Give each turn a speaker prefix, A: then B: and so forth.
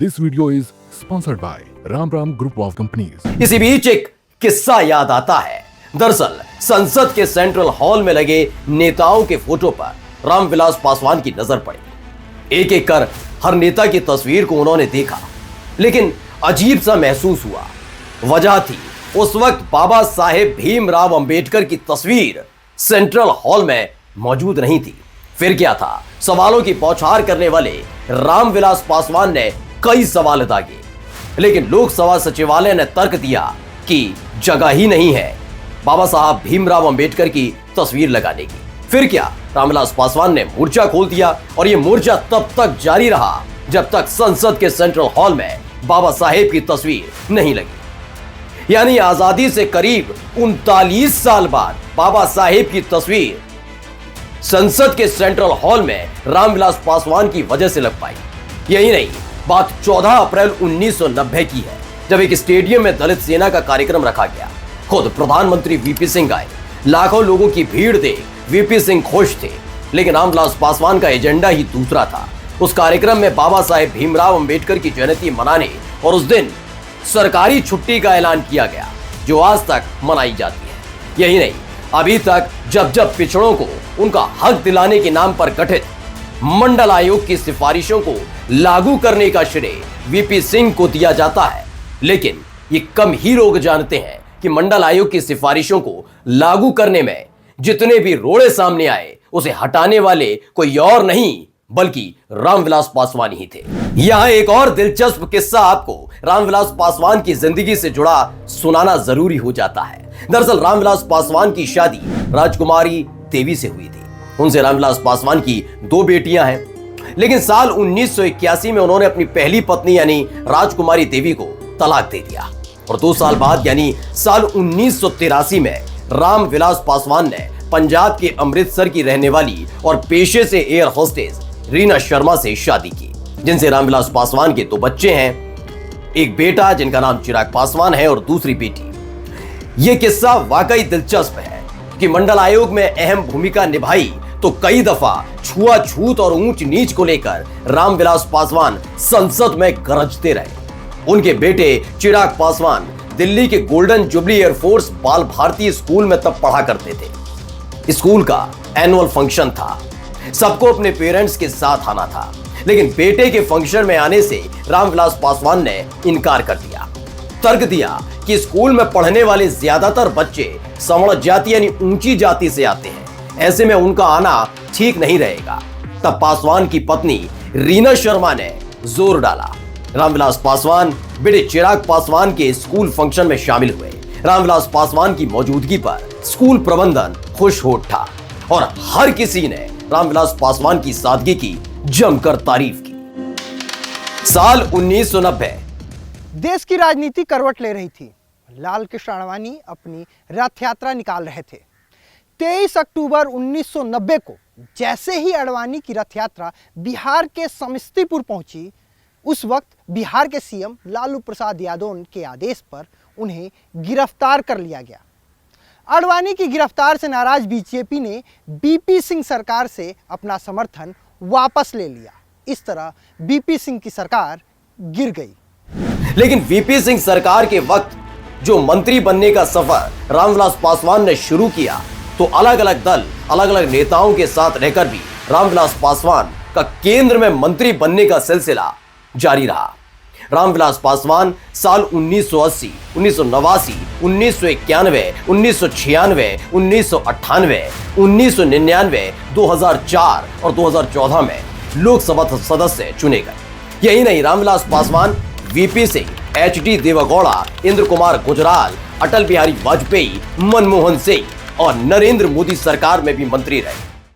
A: This video is sponsored by Ram Ram Group of Companies.
B: इसी बीच एक किस्सा याद आता है। दरअसल संसद के सेंट्रल हॉल में लगे नेताओं के फोटो पर रामविलास पासवान की नजर पड़ी। एक एक कर हर नेता की तस्वीर को उन्होंने देखा, लेकिन अजीब सा महसूस हुआ। वजह थी उस वक्त बाबा साहेब भीमराव अंबेडकर की तस्वीर सेंट्रल हॉल में मौजूद नहीं थी। फिर क्या था? सवालों की बौछार करने वाले रामविलास पासवान ने कई सवाल दागे, लेकिन लोकसभा सचिवालय ने तर्क दिया कि जगह ही नहीं है बाबा साहब भीमराव अंबेडकर की तस्वीर लगाने की। फिर क्या? रामविलास पासवान ने मोर्चा खोल दिया और यह मोर्चा तब तक जारी रहा जब तक संसद के सेंट्रल हॉल में बाबा साहेब की तस्वीर नहीं लगी। यानी आजादी से करीब 39 साल बाद बाबा साहेब की तस्वीर संसद के सेंट्रल हॉल में रामविलास पासवान की वजह से लग पाई। यही नहीं, बात 14 अप्रैल 1990 की है, जब एक स्टेडियम में दलित सेना का कार्यक्रम रखा गया। खुद प्रधानमंत्री वीपी सिंह आए। लाखों लोगों की भीड़ देख वीपी सिंह खुश थे, लेकिन रामविलास पासवान का एजेंडा ही दूसरा था। उस कार्यक्रम में बाबा साहेब भीमराव अंबेडकर की जयंती मनाने और उस दिन सरकारी छुट्टी का ऐलान किया गया, जो आज तक मनाई जाती है। यही नहीं, अभी तक जब जब पिछड़ों को उनका हक दिलाने के नाम पर गठित मंडल आयोग की सिफारिशों को लागू करने का श्रेय वीपी सिंह को दिया जाता है, लेकिन ये कम ही लोग जानते हैं कि मंडल आयोग की सिफारिशों को लागू करने में जितने भी रोड़े सामने आए, उसे हटाने वाले कोई और नहीं बल्कि रामविलास पासवान ही थे। यहाँ एक और दिलचस्प किस्सा आपको रामविलास पासवान की जिंदगी से जुड़ा सुनाना जरूरी हो जाता है। दरअसल रामविलास पासवान की शादी राजकुमारी देवी से हुई थी। उनसे रामविलास पासवान की 2 बेटियां हैं, लेकिन साल 1981 में उन्होंने अपनी पहली पत्नी यानी राजकुमारी देवी को तलाक दे दिया और 2 साल बाद यानी साल 1983 में रामविलास पासवान ने पंजाब के अमृतसर की रहने वाली और पेशे से एयर होस्टेस रीना शर्मा से शादी की, जिनसे रामविलास पासवान के 2 बच्चे हैं, एक बेटा जिनका नाम चिराग पासवान है और दूसरी बेटी। यह किस्सा वाकई दिलचस्प है कि मंडल आयोग में अहम भूमिका निभाई तो कई दफा छुआछूत और ऊंच नीच को लेकर रामविलास पासवान संसद में गरजते रहे। उनके बेटे चिराग पासवान दिल्ली के गोल्डन जुबली एयरफोर्स बाल भारती स्कूल में तब पढ़ा करते थे। स्कूल का एनुअल फंक्शन था, सबको अपने पेरेंट्स के साथ आना था, लेकिन बेटे के फंक्शन में आने से रामविलास पासवान ने इनकार कर दिया। तर्क दिया कि स्कूल में पढ़ने वाले ज्यादातर बच्चे सवर्ण जाति यानी ऊंची जाति से आते हैं, ऐसे में उनका आना ठीक नहीं रहेगा। तब पासवान की पत्नी रीना शर्मा ने जोर डाला। रामविलास पासवान बेटे चिराग पासवान के स्कूल फंक्शन में शामिल हुए। रामविलास पासवान की मौजूदगी पर स्कूल प्रबंधन खुश हो उठा और हर किसी ने रामविलास पासवान की सादगी की जमकर तारीफ की। साल 1990
C: देश की राजनीति करवट ले रही थी। लाल कृष्ण आडवाणी अपनी रथ यात्रा निकाल रहे थे। 23 अक्टूबर 1990 को जैसे ही आडवाणी की रथ यात्रा बिहार के समस्तीपुर पहुंची, उस वक्त बिहार के सीएम लालू प्रसाद यादव के आदेश पर उन्हें गिरफ्तार कर लिया गया। आडवाणी की गिरफ्तार से नाराज बीजेपी ने वीपी सिंह सरकार से अपना समर्थन वापस ले लिया। इस तरह वीपी सिंह की सरकार गिर गई।
B: लेकिन वीपी सिंह सरकार के वक्त जो मंत्री बनने का सफर रामविलास पासवान ने शुरू किया, तो अलग अलग दल, अलग अलग नेताओं के साथ रहकर भी रामविलास पासवान का केंद्र में मंत्री बनने का सिलसिला जारी रहा। रामविलास पासवान साल 1980, 1989, 1991, 1996, 1998, 1999, 2004 और 2014 में लोकसभा सदस्य चुने गए। यही नहीं, रामविलास पासवान वीपी सिंह, एचडी देवेगौड़ा, इंद्र कुमार गुजराल, अटल बिहारी वाजपेयी, मनमोहन सिंह और नरेंद्र मोदी सरकार में भी मंत्री रहे।